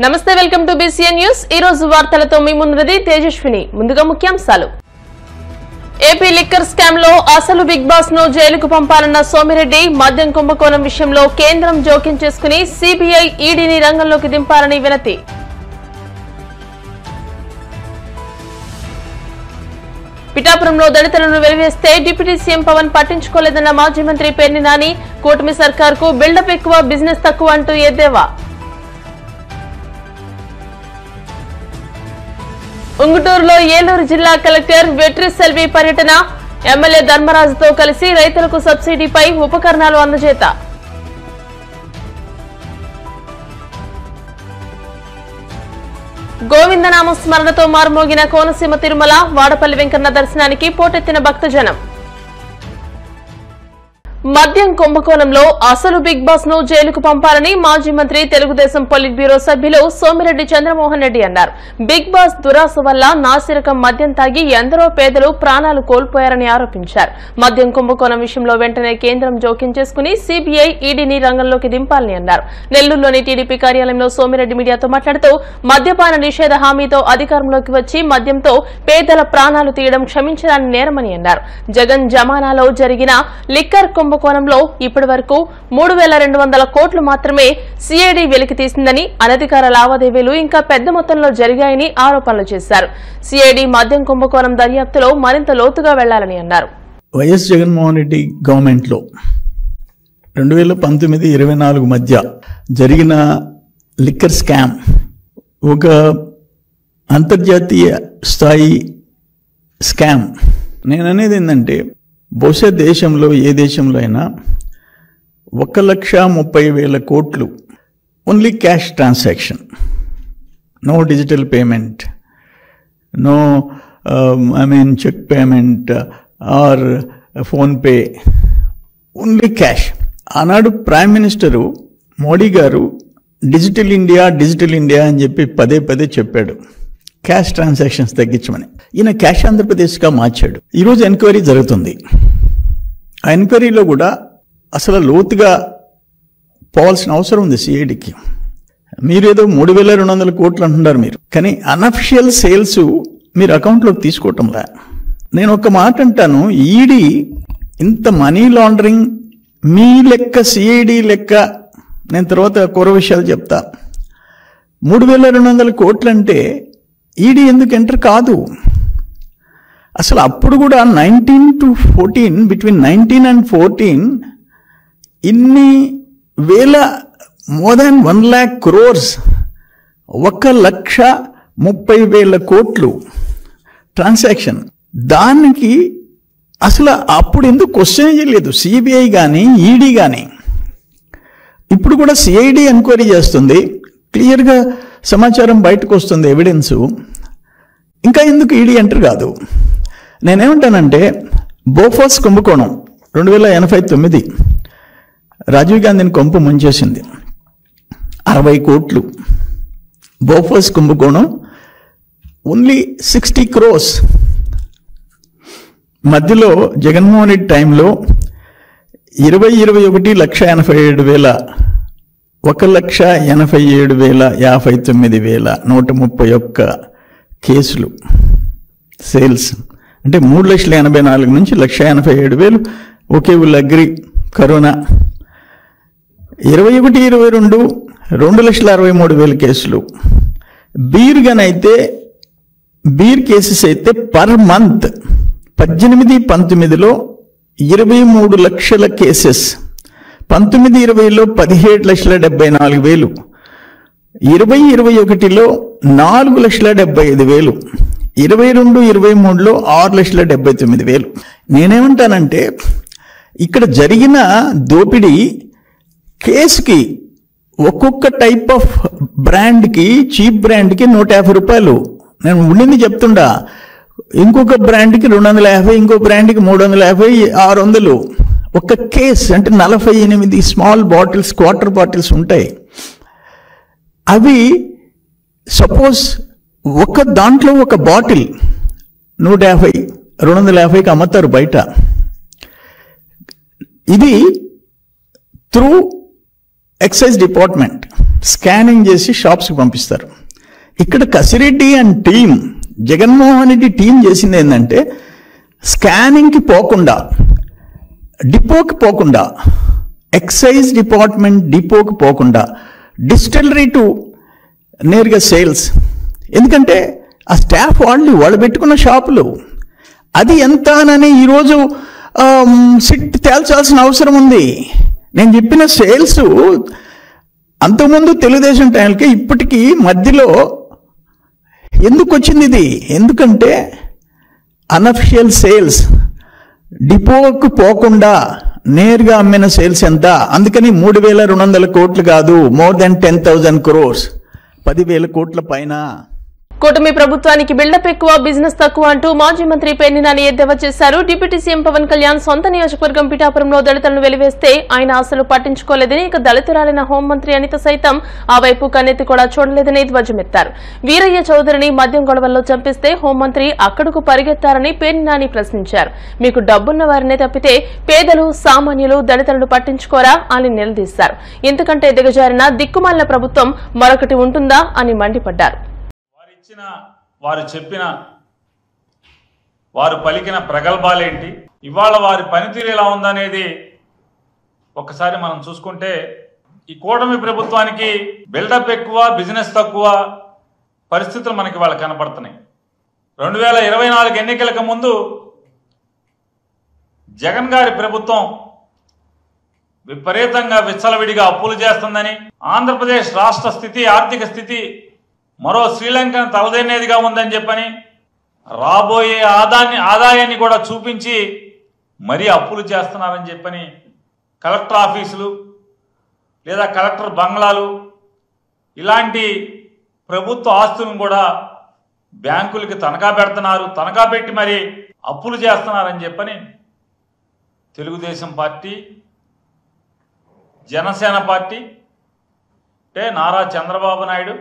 నమస్తే welcome to BCN news. ఈ రోజు వార్తలతో మీ ముందున్నది తేజస్విని। ముందుగా ముఖ్యాంశాలు। ఏపీ లిక్కర్ స్కామ్ లో అసలు బిగ్ బాస్ ను జైలుకు పంపాలన్న సోమిరెడ్డి మద్యం కుంభకోణం విషయంలో కేంద్రం జోక్యం చేసుకుని సిబిఐ ఈడీని రంగంలోకి దింపాలని వినతి। పిఠాపురంలో దళితులను వెలివేస్తే డిప్యూటీ సీఎం పవన్ పట్టించుకోలేదన్న మాజీ మంత్రి పేర్ని నాని కూటమి సర్కార్కు బిల్డప్ ఎక్కువ బిజినెస్ తక్కువ అంటూ ఎద్దేవా। ఉంగుటూరులో ఏలూరు జిల్లా కలెక్టర్ వెట్రి సెల్వి పర్యటన ఎమ్మెల్యే ధర్మరాజుతో కలిసి రైతులకు సబ్సిడీపై ఉపకరణాలు అందజేత। గోవిందనామ స్మరణతో మారుమోగిన కోనసీమ తిరుమల వాడపల్లి వెంకన్న దర్శనానికి పోటెత్తిన భక్తజనం। మద్యం కుంభకోణంలో అసలు బిగ్ బాస్ ను జైలుకు పంపాలని మాజీ మంత్రి తెలుగుదేశం పొలిట్ బ్యూరో సభ్యులు సోమిరెడ్డి చంద్రమోహన్ రెడ్డి అన్నారు। బిగ్ బాస్ దురాశ వల్ల నాసిరకం మద్యం తాగి ఎందరో పేదలు ప్రాణాలు కోల్పోయారని ఆరోపించారు। మద్యం కుంభకోణం విషయంలో వెంటనే కేంద్రం జోక్యం చేసుకుని సిబిఐ ఈడీని రంగంలోకి దింపాలని అన్నారు। నెల్లూరులోని టీడీపీ కార్యాలయంలో సోమిరెడ్డి మీడియాతో మాట్లాడుతూ మద్యపాన నిషేధ హామీతో అధికారంలోకి వచ్చి మద్యంతో పేదల ప్రాణాలు తీయడం క్షమించరాని నేరమని అన్నారు। జగన్ జమానాలో జరిగిన లిక్కర్ కుంభకోణంలో ఇప్పటి వరకు 3200 కోట్లు మాత్రమే సిఐడి వెలికి తీసిందని, అనధికార లావాదేవీలు ఇంకా పెద్ద మొత్తంలో జరిగాయని ఆరోపణలు చేశారు। సిఐడి మద్యం కుంభకోణం దర్యాప్తులో మరింత లోతుగా వెళ్లాలని అన్నారు। వైఎస్ జగన్మోహన్ రెడ్డి గవర్నమెంట్ లో 2019-24 మధ్య జరిగిన లిక్కర్ స్కామ్ ఒక అంతర్జాతీయ స్థాయి స్కామ్। నేను అనేది ఏంటంటే బహుశా దేశంలో ఏ దేశంలో అయినా 1,30,000 కోట్లు only cash transaction, no digital payment, no cheque payment or PhonePe, only cash. ఆనాడు ప్రైమ్ మినిస్టరు మోడీ గారు డిజిటల్ ఇండియా అని చెప్పి పదే పదే చెప్పాడు, క్యాష్ ట్రాన్సాక్షన్స్ తగ్గించమని। ఈయన క్యాష్ ఆంధ్రప్రదేశ్గా మార్చాడు। ఈరోజు ఎంక్వైరీ జరుగుతుంది। ఆ ఎంక్వైరీలో కూడా అసలు లోతుగా పోవాల్సిన అవసరం ఉంది సిఐడికి। మీరేదో 3,200 కోట్లు అంటున్నారు మీరు, కానీ అన్అఫిషియల్ సేల్స్ మీరు అకౌంట్లోకి తీసుకోవటంలా। నేను ఒక మాట అంటాను, ఈడీ ఇంత మనీ లాండరింగ్ మీ లెక్క సిఐడి లెక్క, నేను తర్వాత కూర విషయాలు చెప్తా, 3,200 కోట్లు అంటే ఈడీ ఎందుకు ఎంటర్ కాదు? అసలు అప్పుడు కూడా 19-14, బిట్వీన్ 19 and 14 ఇన్ని వేల, మోర్ దాన్ 1 lakh crores, 1,30,000 కోట్లు ట్రాన్సాక్షన్। దానికి అసలు అప్పుడు ఎందుకు క్వశ్చన్ చేయలేదు సిబిఐ కానీ ఈడీ కానీ? ఇప్పుడు కూడా సిఐడి ఎంక్వైరీ చేస్తుంది, క్లియర్గా సమాచారం బయటకు వస్తుంది, ఎవిడెన్సు, ఇంకా ఎందుకు ఈడీ ఎంటర్ కాదు? నేనేమంటానంటే బోఫోర్స్ కుంభకోణం 2089 రాజీవ్ గాంధీని కొంపు ముంచేసింది, 60 కోట్లు। బోఫోర్స్ కుంభకోణం ఓన్లీ 60 crores। మధ్యలో జగన్మోహన్ రెడ్డి టైంలో 1,87,000 1,87,059,131 కేసులు సేల్స్, అంటే 3,84,000 నుంచి 1,87,000 ఒకే ఊళ్ళో అగ్రి కరోనా। 21-22 2,63,000 కేసులు। బీర్గానైతే బీర్ కేసెస్ అయితే పర్ మంత్ 18-19లో 23 లక్షల కేసెస్, 19-20లో 17,74,000, 20-21లో 4,75,000, 22-23లో 6,79,000। నేనేమంటానంటే ఇక్కడ జరిగిన దోపిడీ కేసుకి ఒక్కొక్క టైప్ ఆఫ్ బ్రాండ్కి, చీప్ బ్రాండ్కి 150 రూపాయలు నేను ఉండింది చెప్తుండా, ఇంకొక బ్రాండ్కి 250, ఇంకో బ్రాండ్కి 350, 600 ఒక కేస్। అంటే 48 స్మాల్ బాటిల్స్, క్వార్టర్ బాటిల్స్ ఉంటాయి। అవి సపోజ్ ఒక దాంట్లో ఒక బాటిల్ 150, 250కి అమ్ముతారు బయట। ఇది త్రూ ఎక్సైజ్ డిపార్ట్మెంట్ స్కానింగ్ చేసి షాప్స్కి పంపిస్తారు. ఇక్కడ Kasireddy and team, Jaganmohan Reddy team చేసింది ఏంటంటే స్కానింగ్కి పోకుండా, డిపోకి పోకుండా, ఎక్సైజ్ డిపార్ట్మెంట్ డిపోకి పోకుండా డిస్టిలరీ టు నేరుగా సేల్స్. ఎందుకంటే ఆ స్టాఫ్ వాళ్ళు పెట్టుకున్న షాపులు అది ఎంత అని ఈరోజు సిట్ తేల్చాల్సిన అవసరం ఉంది. నేను చెప్పిన సేల్స్ అంతకుముందు తెలుగుదేశం టైంకి ఇప్పటికీ మధ్యలో ఎందుకు వచ్చింది ఇది? ఎందుకంటే అనఫిషియల్ సేల్స్, డిపోకు పోకుండా నేరుగా అమ్మిన సేల్స్ ఎంత? అందుకని 3,200 కోట్లు కాదు, మోర్ దెన్ 10,000 crores, 10,000 కోట్ల పైన. కూటమి ప్రభుత్వానికి బిల్డప్ ఎక్కువ, బిజినెస్ తక్కువ అంటూ మాజీ మంత్రి పేర్ని నాని ఎద్దేవా చేశారు. డిప్యూటీ సీఎం పవన్ కళ్యాణ్ సొంత నియోజకవర్గం పిఠాపురంలో దళితులను వెలివేస్తే ఆయన అసలు పట్టించుకోలేదని, ఇక దళితురాలైన హోంమంత్రి అనిత సైతం ఆ వైపు కన్నెత్తి కూడా చూడలేదని ధ్వజమెత్తారు. వీరయ్య చౌదరిని మద్యం గొడవల్లో చంపిస్తే హోంమంత్రి అక్కడకు పరిగెత్తారని పేర్ని నాని ప్రశ్నించారు. మీకు డబ్బున్న వారినే తప్పితే పేదలు, సామాన్యులు, దళితులను పట్టించుకోరా అని నిలదీశారు. ఇంతకంటే దిగజారిన దిక్కుమాలిన ప్రభుత్వం మరొకటి ఉంటుందా అని మండిపడ్డారు. వారు చెప్పిన, వారు పలికిన ప్రగల్భాలేంటి, ఇవాళ వారి పనితీరు ఎలా ఉందనేది ఒకసారి మనం చూసుకుంటే, ఈ కూటమి ప్రభుత్వానికి బిల్డప్ ఎక్కువ, బిజినెస్ తక్కువ పరిస్థితులు మనకి వాళ్ళు కనపడుతున్నాయి. 2024 ఎన్నికలకు ముందు జగన్ గారి ప్రభుత్వం విపరీతంగా విచ్చలవిడిగా అప్పులు చేస్తుందని, ఆంధ్రప్రదేశ్ రాష్ట్ర స్థితి, ఆర్థిక స్థితి మరో శ్రీలంకను తలదన్నేదిగా ఉందని చెప్పని, రాబోయే ఆదాయాన్ని కూడా చూపించి మరీ అప్పులు చేస్తున్నారని చెప్పని కలెక్టర్ ఆఫీసులు లేదా కలెక్టర్ బంగ్లాలు ఇలాంటి ప్రభుత్వ ఆస్తులను కూడా బ్యాంకులకి తనఖా పెడుతున్నారు, తనఖా పెట్టి మరి అప్పులు చేస్తున్నారని చెప్పని తెలుగుదేశం పార్టీ, జనసేన పార్టీ అంటే నారా చంద్రబాబు నాయుడు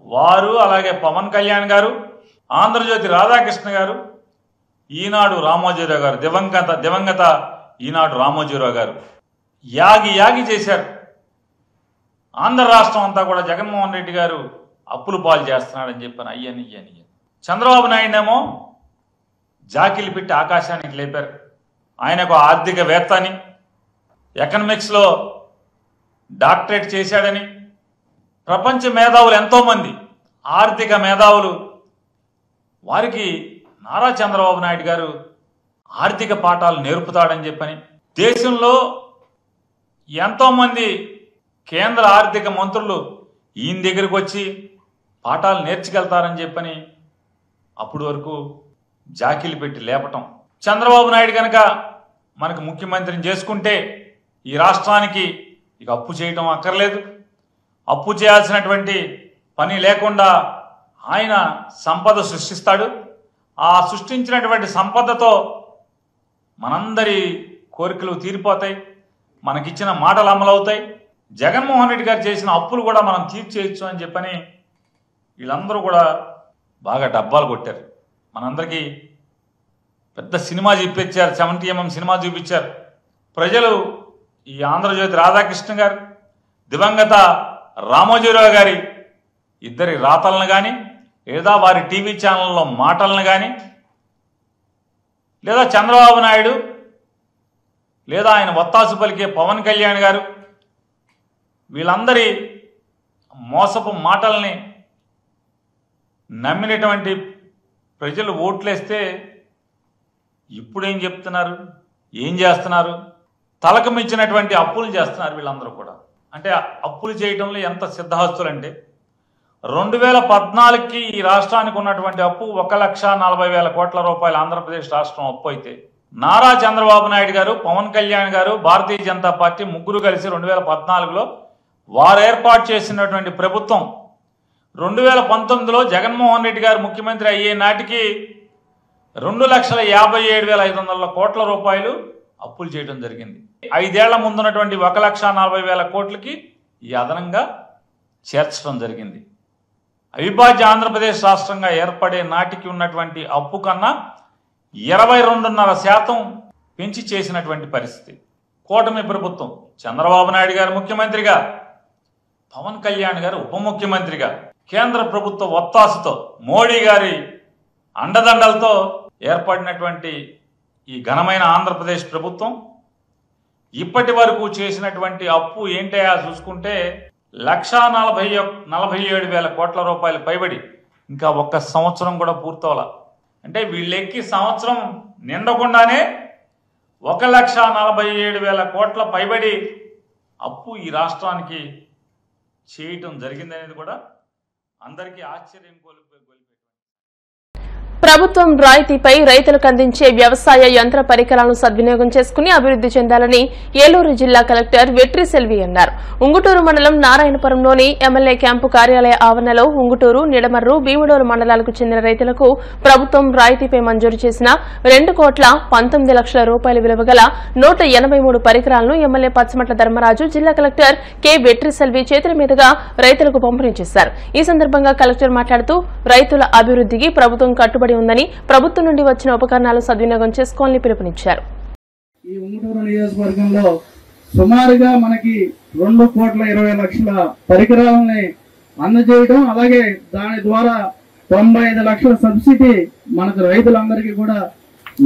వారు, అలాగే పవన్ కళ్యాణ్ గారు, ఆంధ్రజ్యోతి రాధాకృష్ణ గారు, ఈనాడు రామోజీరావు గారు, దివంగత ఈనాడు రామోజీరావు గారు యాగి చేశారు. ఆంధ్ర రాష్ట్రం అంతా కూడా జగన్మోహన్ రెడ్డి గారు అప్పులు పాలు చేస్తున్నాడని చెప్పని అయ్యని. చంద్రబాబు నాయుడునేమో జాకీలు పెట్టి ఆకాశానికి లేపారు. ఆయనకు ఆర్థికవేత్త అని, ఎకనామిక్స్లో డాక్టరేట్ చేశాడని, ప్రపంచ మేధావులు ఎంతోమంది ఆర్థిక మేధావులు వారికి నారా చంద్రబాబు నాయుడు గారు ఆర్థిక పాఠాలు నేర్పుతాడని చెప్పని, దేశంలో ఎంతోమంది కేంద్ర ఆర్థిక మంత్రులు ఈయన దగ్గరికి వచ్చి పాఠాలు నేర్చుకెళ్తారని చెప్పని అప్పటి వరకు జాకీలు పెట్టి లేపటం. చంద్రబాబు నాయుడు కనుక మనకు ముఖ్యమంత్రిని చేసుకుంటే ఈ రాష్ట్రానికి ఇక అప్పు చేయటం అక్కర్లేదు, అప్పు చేయాల్సినటువంటి పని లేకుండా ఆయన సంపద సృష్టిస్తాడు. ఆ సృష్టించినటువంటి సంపదతో మనందరి కోరికలు తీరిపోతాయి, మనకిచ్చిన మాటలు అమలవుతాయి. జగన్మోహన్ రెడ్డి గారు చేసిన అప్పులు కూడా మనం తీర్చేయచ్చు అని చెప్పని వీళ్ళందరూ కూడా బాగా డబ్బాలు కొట్టారు. మనందరికీ పెద్ద సినిమా చూపించారు, 70mm సినిమా చూపించారు. ప్రజలు ఈ ఆంధ్రజ్యోతి రాధాకృష్ణ గారు, దివంగత రామోజీరావు గారి ఇద్దరి రాతలను కానీ, లేదా వారి టీవీ ఛానల్లో మాటలను కానీ, లేదా చంద్రబాబు నాయుడు, లేదా ఆయన వత్తాసు పలికే పవన్ కళ్యాణ్ గారు, వీళ్ళందరి మోసపు మాటల్ని నమ్మినటువంటి ప్రజలు ఓట్లేస్తే ఇప్పుడేం చెప్తున్నారు, ఏం చేస్తున్నారు? తలకు మించినటువంటి అప్పులు చేస్తున్నారు వీళ్ళందరూ కూడా. అంటే అప్పులు చేయడంలో ఎంత సిద్ధహస్తులంటే, 2014కి ఈ రాష్ట్రానికి ఉన్నటువంటి అప్పు 1,40,000 కోట్ల రూపాయలు ఆంధ్రప్రదేశ్ రాష్ట్రం అప్పు అయితే, నారా చంద్రబాబు నాయుడు గారు, పవన్ కళ్యాణ్ గారు, భారతీయ జనతా పార్టీ ముగ్గురు కలిసి 2014లో వారు ఏర్పాటు చేసినటువంటి ప్రభుత్వం 2019లో జగన్మోహన్ రెడ్డి గారు ముఖ్యమంత్రి అయ్యే నాటికి 2,57,500 కోట్ల రూపాయలు అప్పులు చేయడం జరిగింది. 5 ఏళ్ల ముందున్నటువంటి 1,40,000 కోట్లకి ఈ అదనంగా చేర్చడం జరిగింది. అవిభాజ్య ఆంధ్రప్రదేశ్ రాష్ట్రంగా ఏర్పడే నాటికి ఉన్నటువంటి అప్పు కన్నా 22.5% పెంచి చేసినటువంటి పరిస్థితి. కూటమి ప్రభుత్వం, చంద్రబాబు నాయుడు గారు ముఖ్యమంత్రిగా పవన్ కళ్యాణ్ గారు ఉప ముఖ్యమంత్రిగా కేంద్ర ప్రభుత్వ ఒత్తాసుతో మోడీ గారి అండదండలతో ఏర్పడినటువంటి ఈ ఘనమైన ఆంధ్రప్రదేశ్ ప్రభుత్వం ఇప్పటి వరకు చేసినటువంటి అప్పు ఏంటయా చూసుకుంటే 1,47,000 కోట్ల రూపాయలు పైబడి ఇంకా ఒక్క సంవత్సరం కూడా పూర్తవల. అంటే వీళ్ళెక్కి సంవత్సరం నిండకుండానే 1,47,000 కోట్ల పైబడి అప్పు ఈ రాష్ట్రానికి చేయటం జరిగిందనేది కూడా అందరికీ ఆశ్చర్యం కొలిపే. ప్రభుత్వం రాయితీపై రైతులకు అందించే వ్యవసాయ యంత్ర పరికరాలను సద్వినియోగం చేసుకుని అభివృద్ది చెందాలని ఏలూరు జిల్లా కలెక్టర్ వెట్రి సెల్వి అన్నారు. ఉంగుటూరు మండలం నారాయణపురంలోని ఎమ్మెల్యే క్యాంపు కార్యాలయ ఆవరణలో ఉంగుటూరు, నిడమర్రు, భీముడోలు మండలాలకు చెందిన రైతులకు ప్రభుత్వం రాయితీపై మంజూరు చేసిన 2,19,00,000 రూపాయల విలువ గల 183 పరికరాలను ఎమ్మెల్యే పచ్చమట్ల ధర్మరాజు, జిల్లా కలెక్టర్ కె వెట్రి సెల్వి చేతుల మీదుగా రైతులకు పంపిణీ చేశారు. ఈ సందర్భంగా కలెక్టర్ మాట్లాడుతూ రైతుల అభివృద్దికి ప్రభుత్వం కట్టుబడి ఉందని, ప్రభుత్వం నుండి వచ్చిన ఉపకరణాలు సద్వినియోగం చేసుకోవాలని పిలుపునిచ్చారు. ఈ ఉంగుటూరు నియోజకవర్గంలో సుమారుగా మనకి 2,20,00,000 పరికరాలని అందజేయడం, అలాగే దాని ద్వారా 95 లక్షల సబ్సిడీ మనకు రైతులందరికీ కూడా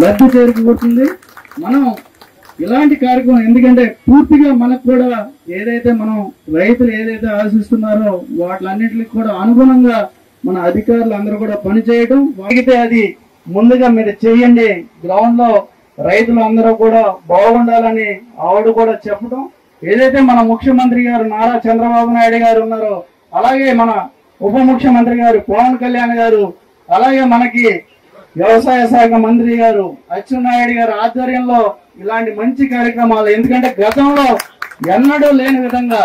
లబ్ధి చేకూరుతుంది. మనం ఇలాంటి కార్యక్రమం ఎందుకంటే పూర్తిగా మనకు కూడా ఏదైతే మనం రైతులు ఏదైతే ఆశిస్తున్నారో వాటిలన్నింటికి కూడా అనుగుణంగా మన అధికారులు అందరూ కూడా పనిచేయడం, వాగితే అది ముందుగా మీరు చేయండి, గ్రౌండ్ లో రైతులు అందరూ కూడా బాగుండాలని ఆవిడ కూడా చెప్పడం. ఏదైతే మన ముఖ్యమంత్రి గారు నారా చంద్రబాబు నాయుడు గారు ఉన్నారో, అలాగే మన ఉప ముఖ్యమంత్రి గారు పవన్ కళ్యాణ్ గారు, అలాగే మనకి వ్యవసాయ శాఖ మంత్రి గారు అచ్చెన్నాయుడు గారి ఆధ్వర్యంలో ఇలాంటి మంచి కార్యక్రమాలు, ఎందుకంటే గతంలో ఎన్నడూ లేని విధంగా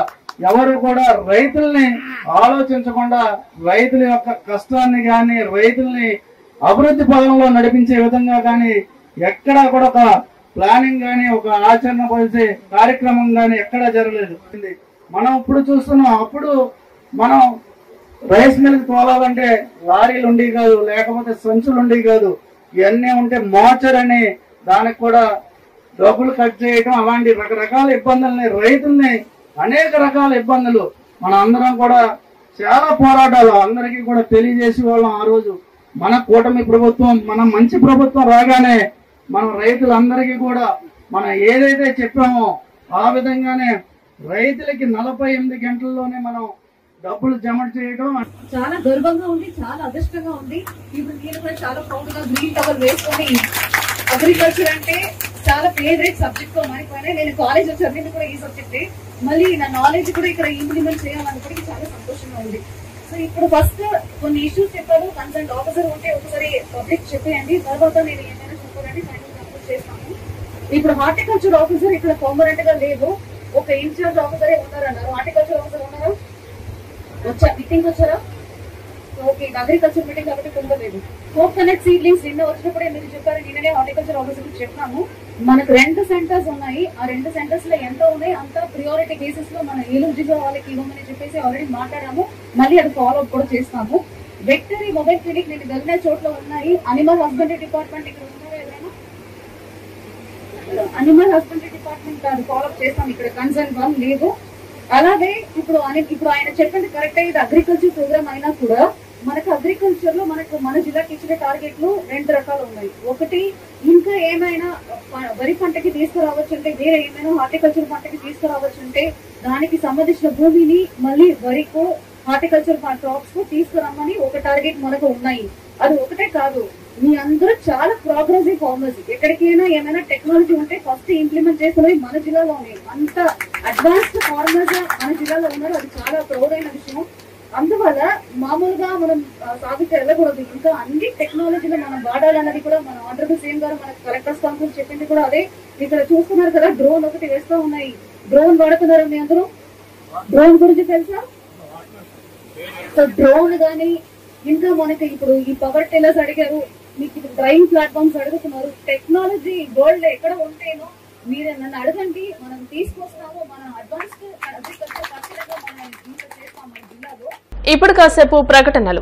ఎవరు కూడా రైతుల్ని ఆలోచించకుండా రైతుల యొక్క కష్టాన్ని గాని రైతుల్ని అభివృద్ధి పదంలో నడిపించే విధంగా కానీ ఎక్కడా కూడా ఒక ప్లానింగ్ గాని ఒక ఆచరణ పరిచే కార్యక్రమం గాని ఎక్కడా జరగలేదు. మనం ఇప్పుడు చూస్తున్నాం, అప్పుడు మనం రైస్ మిల్క్ తోలాలంటే లారీలు ఉండేవి కాదు, లేకపోతే సంచులు ఉండేవి కాదు, ఇవన్నీ ఉంటే మోచర్ అని దానికి కూడా డబ్బులు కట్ చేయడం, అలాంటి రకరకాల ఇబ్బందుల్ని రైతుల్ని అనేక రకాల ఇబ్బందులు మన అందరం కూడా చాలా పోరాటాలు అందరికీ కూడా తెలియజేసే వాళ్ళం. ఆ రోజు మన కూటమి ప్రభుత్వం, మన మంచి ప్రభుత్వం రాగానే మనం రైతులందరికీ కూడా మనం ఏదైతే చెప్పామో ఆ విధంగానే రైతులకి 48 గంటల్లోనే మనం డబ్బులు జమ చేయడం చాలా గర్వంగా ఉంది, చాలా అదృష్టంగా ఉంది. ఇప్పుడు నేను కూడా చాలా ప్రౌడ్ గా గ్రీన్ టవల్ వేసుకొని అగ్రికల్చర్ అంటే చాలా ఫేవరెట్ సబ్జెక్ట్ తో మారిపోయినాయి. నేను కాలేజ్ చదివింది కూడా ఈ సబ్జెక్టే, మళ్ళీ నా నాలెడ్జ్ కూడా ఇక్కడ ఇంప్లిమెంట్ చేయాలనుకోవడానికి చాలా సంతోషంగా ఉంది. సో ఇప్పుడు ఫస్ట్ కొన్ని ఇష్యూస్ చెప్పారు, కన్సర్న్ ఆఫీసర్ ఉంటే ఒకసారి పబ్లిక్ చెప్పేయండి, తర్వాత నేను ఏమైనా చెప్పాలంటే ఫైనల్ కంప్లీట్ చేస్తాను. ఇప్పుడు హార్టికల్చర్ ఆఫీసర్ ఇక్కడ పర్మనెంట్ గా లేదు, ఒక ఇన్ఛార్జ్ ఆఫీసరే ఉన్నారన్నారు. హార్టికల్చర్ ఆఫీసర్ ఉన్నారా? మీటింగ్ వచ్చారా? ఓకే, అగ్రికల్చర్ మీటింగ్ కాబట్టి పొందలేదు. హోప్ కనెక్ట్ సీడ్లింగ్స్ నిన్న వచ్చినప్పుడే మీరు చెప్పారు, నిన్ననే హార్టికల్చర్ ఆఫీసర్ చెప్పాము. మనకు 2 సెంటర్స్ ఉన్నాయి, ఆ 2 సెంటర్స్ లో ఎంత ఉన్నాయి అంత ప్రియారిటీ బేసిస్ లో మన ఏలూరు జిల్లా వాళ్ళకి ఇవ్వమని చెప్పేసి ఆల్రెడీ మాట్లాడాము. మళ్ళీ అది ఫాలో అప్ కూడా చేస్తాము. వెటరీ మొబైల్ క్లినిక్ నేను వెళ్ళిన చోట్ల ఉన్నాయి. అనిమల్ హస్బెండరీ డిపార్ట్మెంట్ ఇక్కడ ఉన్నారా ఎవరైనా? అనిమల్ హస్బెండరీ డిపార్ట్మెంట్ అది ఫాలో అప్ చేస్తాం, ఇక్కడ కన్సర్న్ వన్ లేదు. అలాగే ఇప్పుడు ఆయన చెప్పింది కరెక్ట్, ఇది అగ్రికల్చర్ ప్రోగ్రామ్ అయినా కూడా మనకు అగ్రికల్చర్ లో మన జిల్లాకి ఇచ్చిన టార్గెట్లు 2 రకాలు ఉన్నాయి. ఒకటి, ఇంకా ఏమైనా వరి పంటకి తీసుకురావచ్చు అంటే, వేరే ఏమైనా హార్టికల్చర్ పంటకి తీసుకురావచ్చు అంటే దానికి సంబంధించిన భూమిని మళ్ళీ వరికో హార్టికల్చర్ క్రాప్స్ కు తీసుకురమ్మని ఒక టార్గెట్ మనకు ఉన్నాయి. అది ఒకటే కాదు, మీ అందరూ చాలా ప్రోగ్రెసివ్ ఫార్మర్స్, ఎక్కడికైనా ఏమైనా టెక్నాలజీ ఉంటే ఫస్ట్ ఇంప్లిమెంట్ చేసుకునేవి మన జిల్లాలోనే. అంత అడ్వాన్స్డ్ ఫార్మర్స్ మన జిల్లాలో ఉన్నారు, అది చాలా ప్రౌడ్ అయిన విషయం. అందువల్ల మామూలుగా మనం సాగుతూ వెళ్ళకూడదు, ఇంకా అన్ని టెక్నాలజీలో మనం వాడాలన్నది కూడా మన ఆనరబుల్ సీఎం గారు మనకు కలెక్టర్స్ కాన్ఫరెన్స్ చెప్పింది కూడా అదే. ఇక్కడ చూస్తున్నారు కదా, డ్రోన్ ఒకటి వేస్తూ ఉన్నాయి. డ్రోన్ వాడుతున్నారు మీ అందరూ? డ్రోన్ గురించి తెలుసా? సో డ్రోన్ గానీ ఇంకా మనకి ఇప్పుడు ఈ పవర్ టిల్లర్స్ అడిగారు, మీకు డ్రైవింగ్ ప్లాట్ఫామ్స్ అడుగుతున్నారు. టెక్నాలజీ వరల్డ్ ఎక్కడ ఉంటేనో మీరు నన్ను అడగండి, మనం తీసుకొస్తాము. మన అడ్వాన్స్డ్ అగ్రికల్చర్ ఖచ్చితంగా మనం చేస్తాం మన జిల్లాలో. ఇప్పుడు కాసేపు ప్రకటనలు.